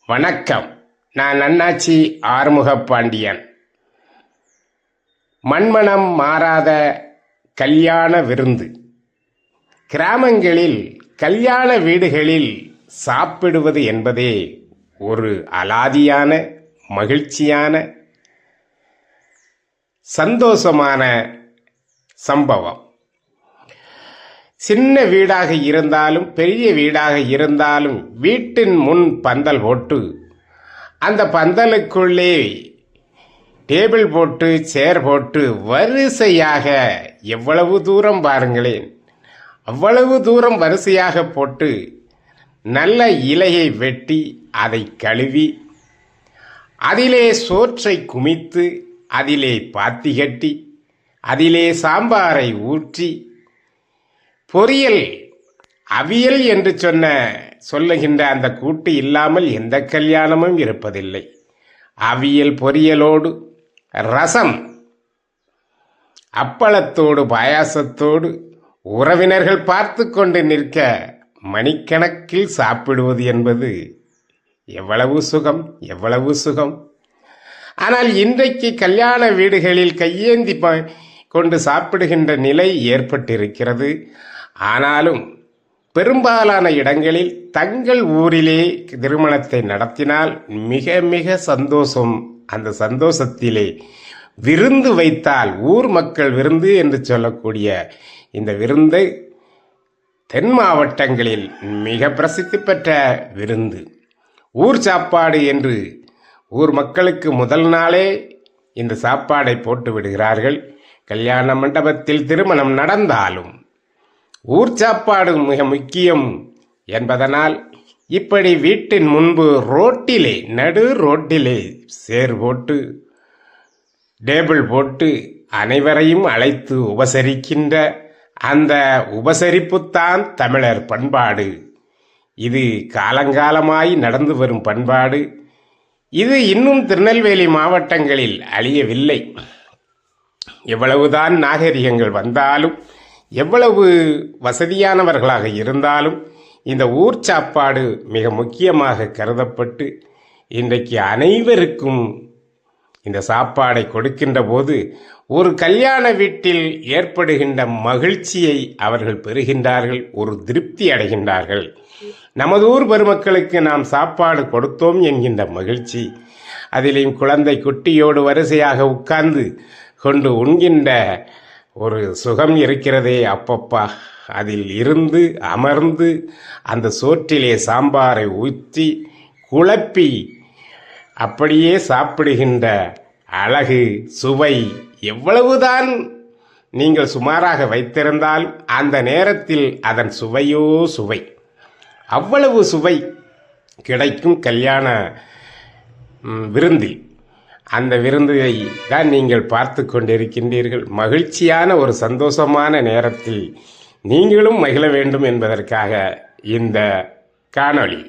வணக்கம். நான் அண்ணாச்சி ஆறுமுகப்பாண்டியன். மண்மனம் மாறாத கல்யாண விருந்து. கிராமங்களில் கல்யாண வீடுகளில் சாப்பிடுவது என்பதே ஒரு அலாதியான மகிழ்ச்சியான சந்தோஷமான சம்பவம். சின்ன வீடாக இருந்தாலும் பெரிய வீடாக இருந்தாலும் வீட்டின் முன் பந்தல் போட்டு அந்த பந்தலுக்குள்ளே டேபிள் போட்டு சேர் போட்டு வரிசையாக எவ்வளவு தூரம் பாருங்களேன், அவ்வளவு தூரம் வரிசையாக போட்டு நல்ல இலையை வெட்டி அதை கழுவி அதிலே சோற்றை குமித்து அதிலே பாத்தி கட்டி அதிலே சாம்பாரை ஊற்றி பொரியல் அவியல் என்று சொல்லுகின்ற அந்த கூட்டு இல்லாமல் எந்த கல்யாணமும் இருப்பதில்லை. அவியல் பொரியலோடு ரசம், அப்பளத்தோடு பாயாசத்தோடு உறவினர்கள் பார்த்து கொண்டு நிற்க மணிக்கணக்கில் சாப்பிடுவது என்பது எவ்வளவு சுகம், எவ்வளவு சுகம். ஆனால் இன்றைக்கு கல்யாண வீடுகளில் கையேந்தி கொண்டு சாப்பிடுகின்ற நிலை ஏற்பட்டிருக்கிறது. ஆனாலும் பெரும்பாலான இடங்களில் தங்கள் ஊரிலே திருமணத்தை நடத்தினால் மிக மிக சந்தோஷம். அந்த சந்தோஷத்திலே விருந்து வைத்தால் ஊர் மக்கள் விருந்து என்று சொல்லக்கூடிய இந்த விருந்தை தென் மாவட்டங்களில் மிக பிரசித்தி பெற்ற விருந்து. ஊர் சாப்பாடு என்று ஊர் மக்களுக்கு முதல் நாளே இந்த சாப்பாடை போட்டு விடுகிறார்கள். கல்யாண மண்டபத்தில் திருமணம் நடந்தாலும் ஊர் சாப்பாடு மிக முக்கியம் என்பதனால் இப்படி வீட்டின் முன்பு ரோட்டிலே, நடு ரோட்டிலே சேர் போட்டு டேபிள் போட்டு அனைவரையும் அழைத்து உபசரிக்கின்ற அந்த உபசரிப்புத்தான் தமிழர் பண்பாடு. இது காலங்காலமாய் நடந்து வரும் பண்பாடு. இது இன்னும் திருநெல்வேலி மாவட்டங்களில் அழியவில்லை. எவ்வளவுதான் நாகரிகங்கள் வந்தாலும், எவ்வளவு வசதியானவர்களாக இருந்தாலும் இந்த ஊர் சாப்பாடு மிக முக்கியமாக கருதப்பட்டு இன்றைக்கு அனைவருக்கும் இந்த சாப்பாடை கொடுக்கின்ற போது ஒரு கல்யாண வீட்டில் ஏற்படுகின்ற மகிழ்ச்சியை அவர்கள் பெறுகின்றார்கள், ஒரு திருப்தி அடைகின்றார்கள். நமது ஊர் பெருமக்களுக்கு நாம் சாப்பாடு கொடுத்தோம் என்கின்ற மகிழ்ச்சி, அதிலேயும் குழந்தை குட்டியோடு வரிசையாக உட்கார்ந்து கொண்டு உண்கின்ற ஒரு சுகம் இருக்கிறதே அப்பப்பா. அதில் இருந்து அமர்ந்து அந்த சோற்றிலே சாம்பாரை ஊற்றி குழப்பி அப்படியே சாப்பிடுகின்ற அழகு, சுவை எவ்வளவுதான் நீங்கள் சுமாராக வைத்திருந்தால் அந்த நேரத்தில் அதன் சுவையோ சுவை, அவ்வளவு சுவை கிடைக்கும் கல்யாண விருந்தில். அந்த விருந்தை தான் நீங்கள் பார்த்து கொண்டிருக்கின்றீர்கள். மகிழ்ச்சியான ஒரு சந்தோஷமான நேரத்தில் நீங்களும் மகிழ வேண்டும் என்பதற்காக இந்த காணொளி.